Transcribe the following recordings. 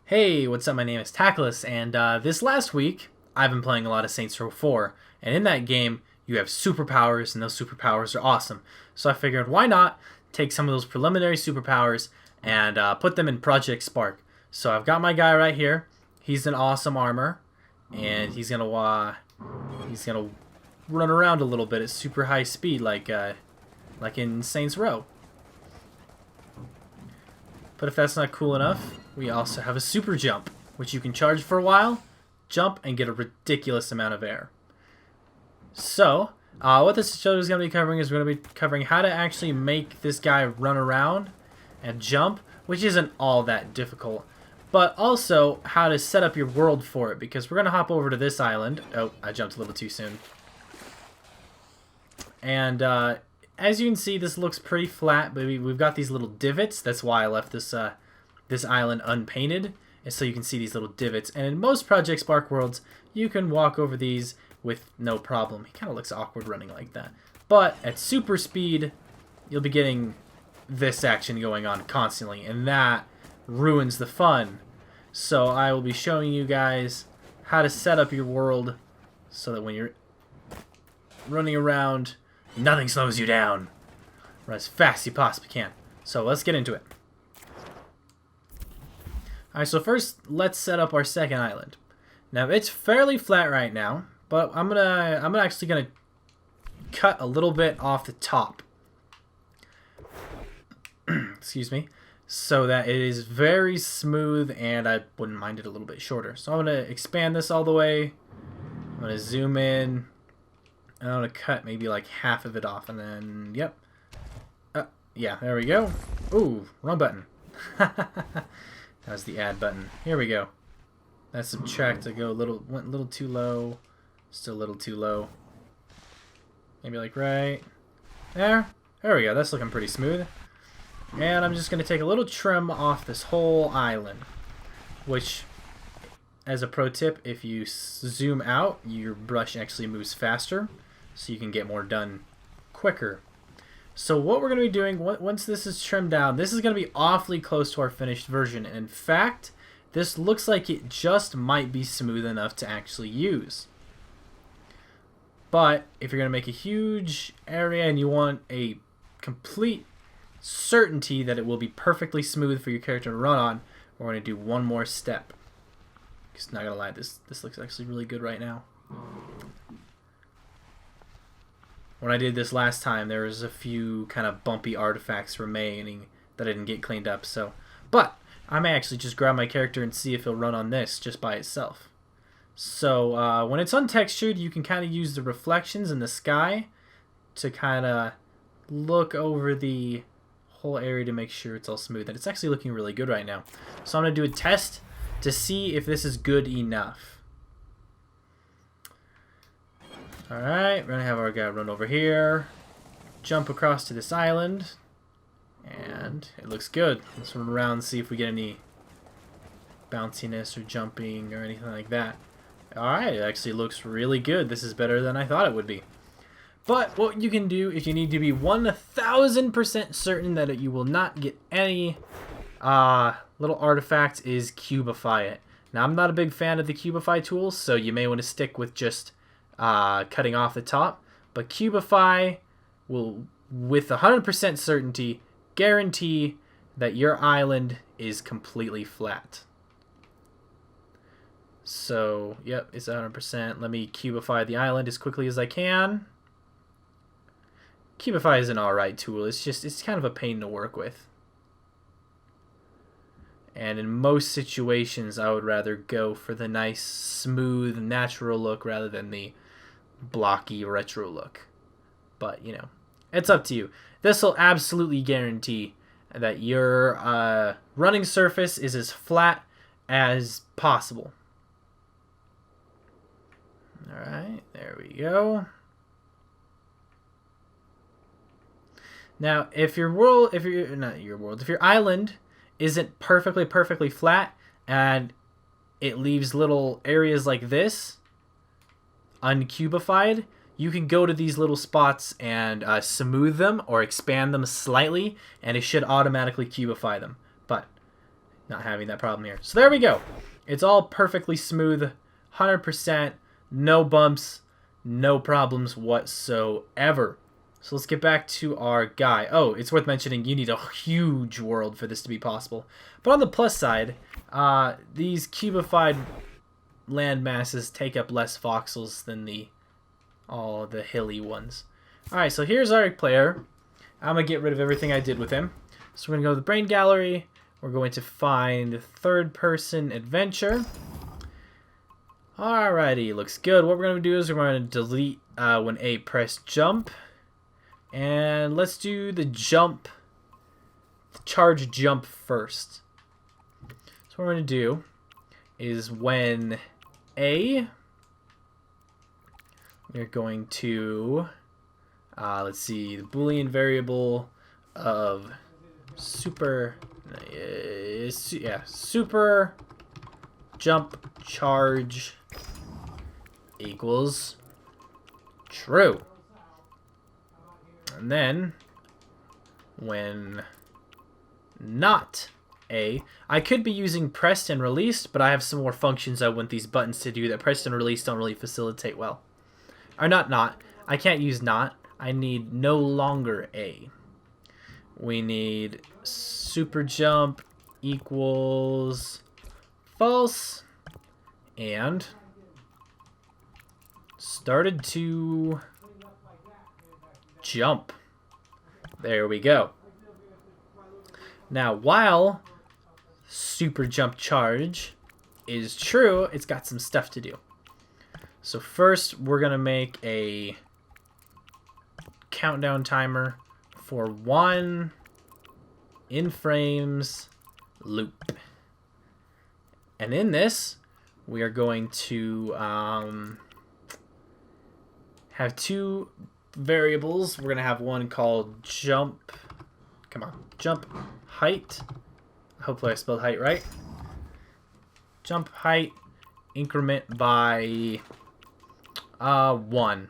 Hey, what's up? My name is Tackless, and this last week I've been playing a lot of Saints Row 4, and in that game you have superpowers, and those superpowers are awesome. So I figured, why not take some of those preliminary superpowers and put them in Project Spark. So I've got my guy right here. He's an awesome armor, and he's gonna run around a little bit at super high speed, like in Saints Row. But if that's not cool enough, we also have a super jump, which you can charge for a while, jump, and get a ridiculous amount of air. So, what this show is going to be covering is we're going to be covering how to actually make this guy run around and jump, which isn't all that difficult, but also how to set up your world for it, because we're going to hop over to this island. Oh, I jumped a little too soon. And as you can see, this looks pretty flat, but we've got these little divots. That's why I left this island unpainted, and so you can see these little divots. And in most Project Spark worlds, you can walk over these with no problem. He kind of looks awkward running like that. But at super speed, you'll be getting this action going on constantly, and that ruins the fun. So I will be showing you guys how to set up your world so that when you're running around, nothing slows you down. Run as fast as you possibly can. So let's get into it. Alright, so first let's set up our second island. Now it's fairly flat right now, but I'm actually gonna cut a little bit off the top. Excuse me. So that it is very smooth, and I wouldn't mind it a little bit shorter. So I'm gonna expand this all the way. I'm gonna zoom in. And I'm going to cut maybe like half of it off, and then, yep. Yeah, there we go. Ooh, wrong button. That was the add button. Here we go. That's subtract to go went a little too low. Still a little too low. Maybe like right there. There we go. That's looking pretty smooth. And I'm just going to take a little trim off this whole island, which, as a pro tip, if you zoom out, your brush actually moves faster, so you can get more done quicker. So what we're going to be doing, once this is trimmed down, this is going to be awfully close to our finished version. And in fact, this looks like it just might be smooth enough to actually use. But if you're going to make a huge area and you want a complete certainty that it will be perfectly smooth for your character to run on, we're going to do one more step. Just not gonna lie, this looks actually really good right now. When I did this last time, there was a few kind of bumpy artifacts remaining that I didn't get cleaned up. But I may actually just grab my character and see if he'll run on this just by itself. So when it's untextured, you can kind of use the reflections in the sky to kind of look over the whole area to make sure it's all smooth. And it's actually looking really good right now. So I'm gonna do a test to see if this is good enough. Alright, we're going to have our guy run over here, jump across to this island, and it looks good. Let's run around and see if we get any bounciness or jumping or anything like that. Alright, it actually looks really good. This is better than I thought it would be. But what you can do if you need to be 1000% certain that you will not get any little artifacts is cubify it. Now, I'm not a big fan of the cubify tools, so you may want to stick with just cutting off the top. But cubify will, with 100% certainty, guarantee that your island is completely flat. So, yep, it's 100%. Let me cubify the island as quickly as I can. Cubify is an alright tool. It's kind of a pain to work with. And in most situations, I would rather go for the nice, smooth, natural look rather than the blocky, retro look. But, you know, it's up to you. This will absolutely guarantee that your running surface is as flat as possible. Alright, there we go. Now, if your island isn't perfectly flat and it leaves little areas like this uncubified, you can go to these little spots and smooth them or expand them slightly, and it should automatically cubify them. But not having that problem here. So there we go. It's all perfectly smooth, 100%, no bumps, no problems whatsoever. So let's get back to our guy. Oh, it's worth mentioning you need a huge world for this to be possible. But on the plus side, these cubified land masses take up less voxels than the hilly ones. Alright, so here's our player. I'm going to get rid of everything I did with him. So we're going to go to the Brain Gallery. We're going to find third-person adventure. Alrighty, looks good. What we're going to do is we're going to delete when A press jump. And let's do the jump, the charge jump first. So what we're going to do is when A, we're going to, let's see, the Boolean variable of super jump charge equals true. And then when not A, I could be using pressed and released, but I have some more functions I want these buttons to do that pressed and released don't really facilitate well. Or not. I can't use not. I need no longer A. We need super jump equals false and started to jump. There we go. Now, while super jump charge is true, it's got some stuff to do. So first, we're going to make a countdown timer for 1 in frames loop. And in this, we are going to have 2 variables. We're going to have one called jump. Come on. Jump height. Hopefully I spelled height right. Jump height increment by 1.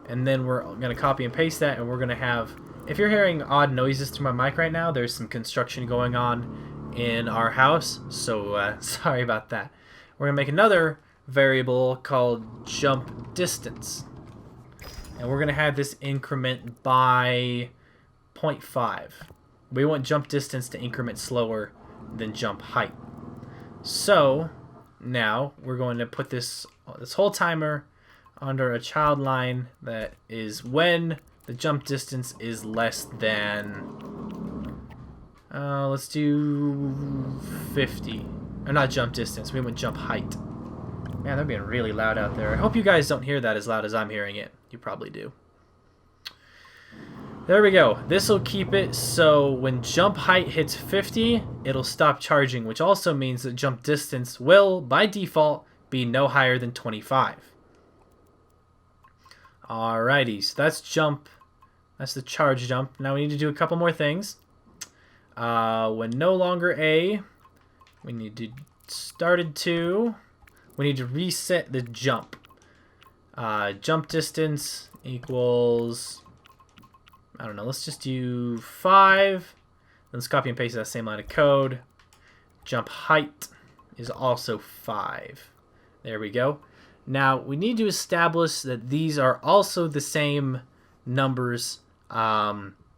And then we're going to copy and paste that, and we're going to have, if you're hearing odd noises through my mic right now, there's some construction going on in our house, so sorry about that. We're going to make another variable called jump distance. And we're going to have this increment by 0.5. We want jump distance to increment slower than jump height. So now we're going to put this whole timer under a child line that is when the jump distance is less than, let's do 50. Or not jump distance, we want jump height. Man, they're being really loud out there. I hope you guys don't hear that as loud as I'm hearing it. You probably do. There we go. This will keep it so when jump height hits 50, it'll stop charging, which also means that jump distance will, by default, be no higher than 25. Alrighty, so that's jump. That's the charge jump. Now we need to do a couple more things. When no longer A, we need to started to. We need to reset the jump. Jump distance equals, I don't know, let's just do 5. Let's copy and paste that same line of code. Jump height is also 5. There we go. Now, we need to establish that these are also the same numbers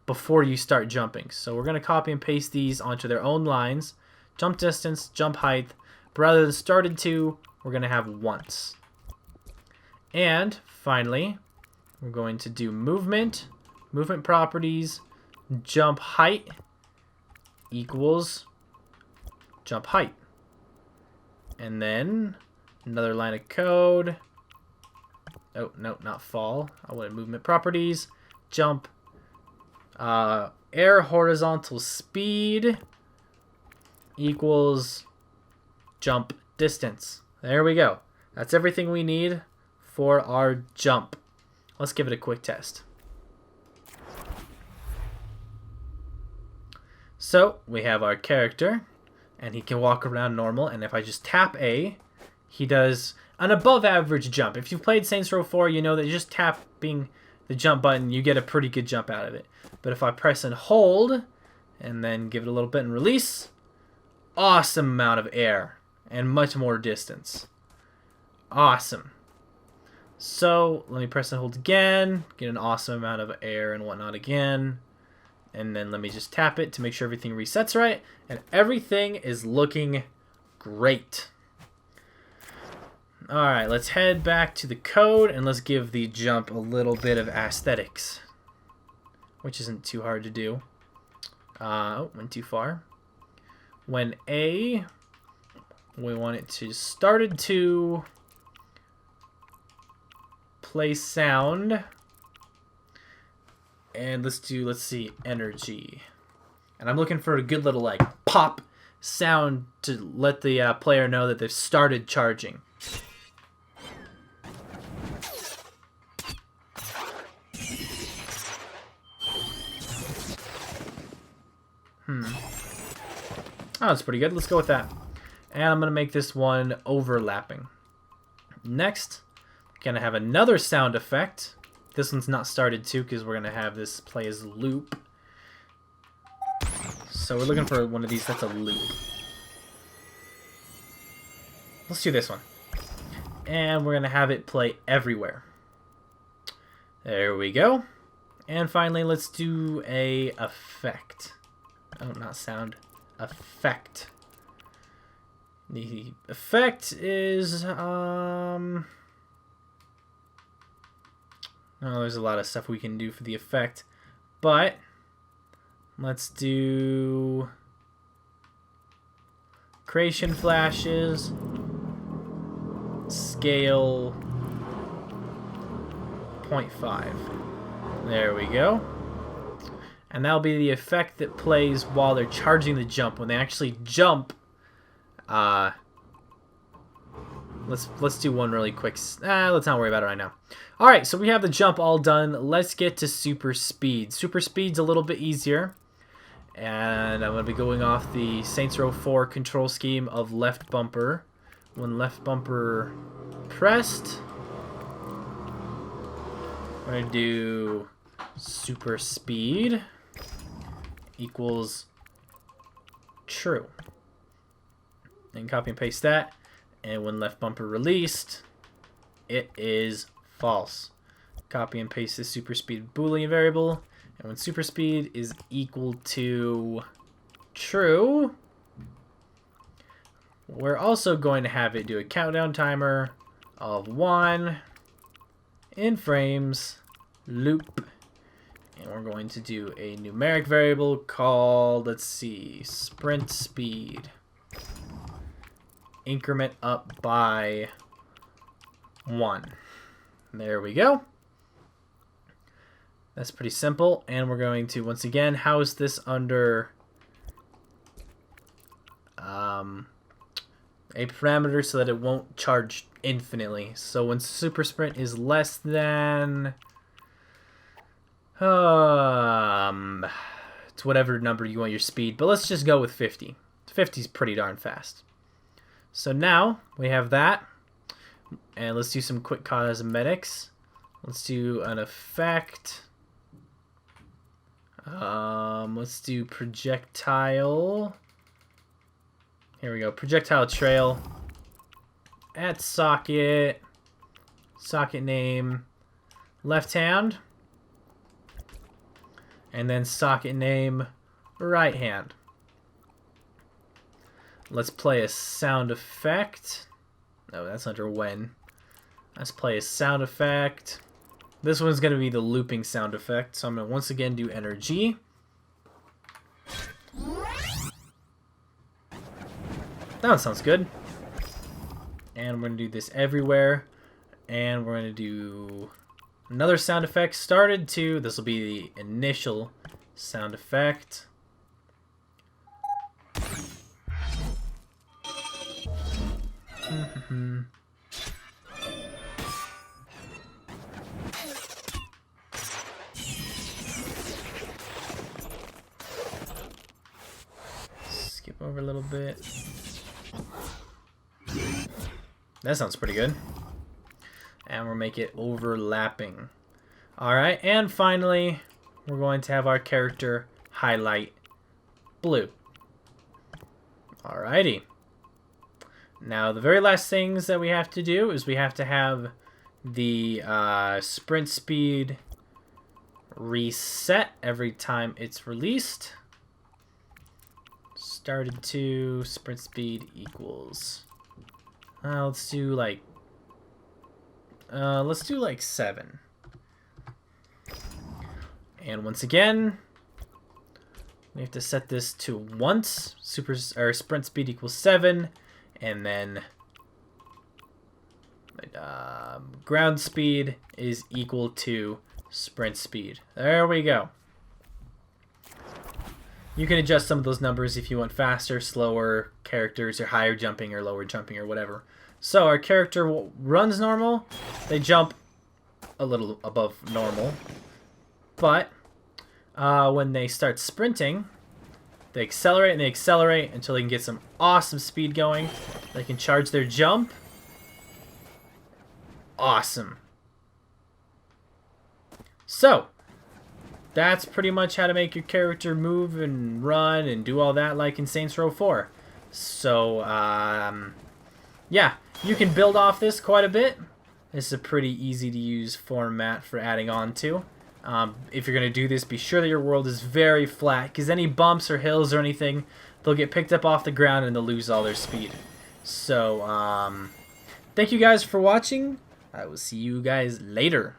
before you start jumping. So we're going to copy and paste these onto their own lines. Jump distance, jump height. But rather than started to, we're going to have once. And finally, we're going to do movement properties, jump height equals jump height. And then another line of code. Oh, no, not fall. I want movement properties. Jump air horizontal speed equals jump distance. There we go. That's everything we need for our jump. Let's give it a quick test. So we have our character, and he can walk around normal, and if I just tap A, he does an above average jump. If you've played Saints Row 4, you know that just tapping the jump button, you get a pretty good jump out of it. But if I press and hold, and then give it a little bit and release, awesome amount of air and much more distance. Awesome. So let me press and hold again, get an awesome amount of air and whatnot again. And then let me just tap it to make sure everything resets right. And everything is looking great. Alright, let's head back to the code and let's give the jump a little bit of aesthetics. Which isn't too hard to do. Oh, went too far. When we want it to started to play sound. And let's see, energy. And I'm looking for a good little like pop sound to let the player know that they've started charging. Oh, that's pretty good. Let's go with that. And I'm going to make this one overlapping. Next, we're going to have another sound effect. This one's not started too because we're going to have this play as loop. So we're looking for one of these that's a loop. Let's do this one. And we're going to have it play everywhere. There we go. And finally, let's do a effect. Oh, not sound. Effect. The effect is oh, there's a lot of stuff we can do for the effect, but let's do creation flashes, scale 0.5. There we go. And that'll be the effect that plays while they're charging the jump. When they actually jump, let's do one really quick. Let's not worry about it right now. All right, so we have the jump all done. Let's get to super speed. Super speed's a little bit easier. And I'm going to be going off the Saints Row 4 control scheme of left bumper. When left bumper pressed, we're going to do super speed equals true. And copy and paste that. And when left bumper released, it is false. Copy and paste this super speed Boolean variable. And when super speed is equal to true, we're also going to have it do a countdown timer of 1 in frames loop. And we're going to do a numeric variable called, let's see, sprint speed. Increment up by 1. There we go. That's pretty simple. And we're going to, once again, house this under a parameter so that it won't charge infinitely. So when super sprint is less than it's whatever number you want your speed, but let's just go with 50. 50 is pretty darn fast. So now we have that, and let's do some quick cosmetics. Let's do an effect. Let's do projectile. Here we go, projectile trail. At socket, socket name, left hand. And then socket name, right hand. Let's play a sound effect. No, that's under when. Let's play a sound effect. This one's going to be the looping sound effect. So I'm going to once again do energy. That one sounds good. And we're going to do this everywhere. And we're going to do another sound effect started to. This will be the initial sound effect. Skip over a little bit. That sounds pretty good. And we'll make it overlapping. Alright, and finally, we're going to have our character highlight blue. Alrighty. Now, the very last things that we have to do is we have to have the sprint speed reset every time it's released. Started to sprint speed equals. Let's do like 7. And once again, we have to set this to once. Sprint speed equals 7, and then ground speed is equal to sprint speed. There we go. You can adjust some of those numbers if you want faster, slower characters, or higher jumping or lower jumping or whatever. So our character runs normal. They jump a little above normal. But when they start sprinting, they accelerate and they accelerate until they can get some awesome speed going. They can charge their jump. Awesome. So, that's pretty much how to make your character move and run and do all that like in Saints Row 4. So, yeah, you can build off this quite a bit. It's a pretty easy to use format for adding on to. If you're going to do this, be sure that your world is very flat, because any bumps or hills or anything, they'll get picked up off the ground and they'll lose all their speed. So, thank you guys for watching. I will see you guys later.